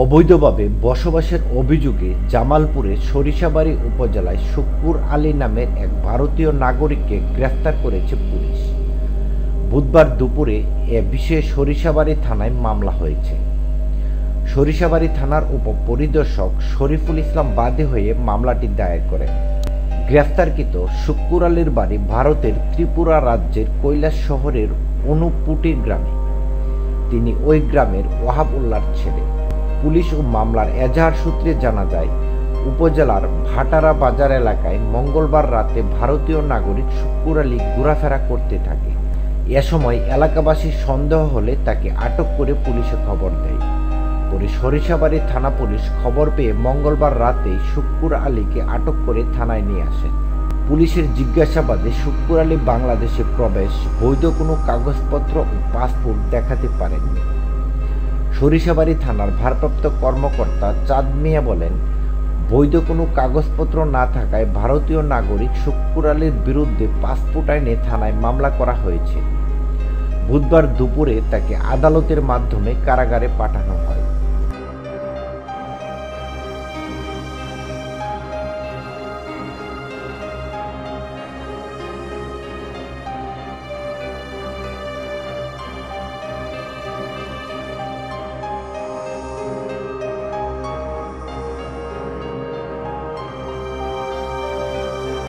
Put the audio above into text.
অবৈধভাবে বসবাসের অভিযোগে জামালপুরের সরিষাবাড়ী উপজেলায় শুক্কুর আলী নামের এক ভারতীয় নাগরিককে গ্রেফতার করেছে পুলিশ। বুধবার দুপুরে এ বিষয়ে সরিষাবাড়ী থানায় মামলা হয়েছে। সরিষাবাড়ী থানার উপপরিদর্শক শরীফুল ইসলাম বাদী হয়ে মামলাটি দায়ের করেন। গ্রেফতারকৃত শুক্কুর আলীর বাড়ি ভারতের ত্রিপুরা রাজ্যের কৈলাস শহরের অনুপুটির গ্রামে। তিনি ওই গ্রামের ওয়াহাব উল্লাহর ছেলে। পুলিশ ও মামলার এজাহার সূত্রে জানা যায়, উপজেলার ভাটারা বাজার এলাকায় মঙ্গলবার রাতে ভারতীয় নাগরিক শুক্কুর আলী ঘোরাফেরা করতে থাকে। এ সময় এলাকাবাসীর সন্দেহ হলে তাকে আটক করে পুলিশে খবর দেয়। পরে সরিষাবাড়ী থানা পুলিশ খবর পেয়ে মঙ্গলবার রাতে শুক্কুর আলীকে আটক করে থানায় নিয়ে আসেন। পুলিশের জিজ্ঞাসাবাদে শুক্কুর আলী বাংলাদেশে প্রবেশ, বৈধ কোনো কাগজপত্র ও পাসপোর্ট দেখাতে পারেননি। সরিষাবাড়ী থানার ভারপ্রাপ্ত কর্মকর্তা চাঁদ মিয়া বলেন, বৈধ কোনো কাগজপত্র না থাকায় ভারতীয় নাগরিক শুক্কুর আলীর বিরুদ্ধে পাসপোর্ট আইনে থানায় মামলা করা হয়েছে। বুধবার দুপুরে তাকে আদালতের মাধ্যমে কারাগারে পাঠানো হয়।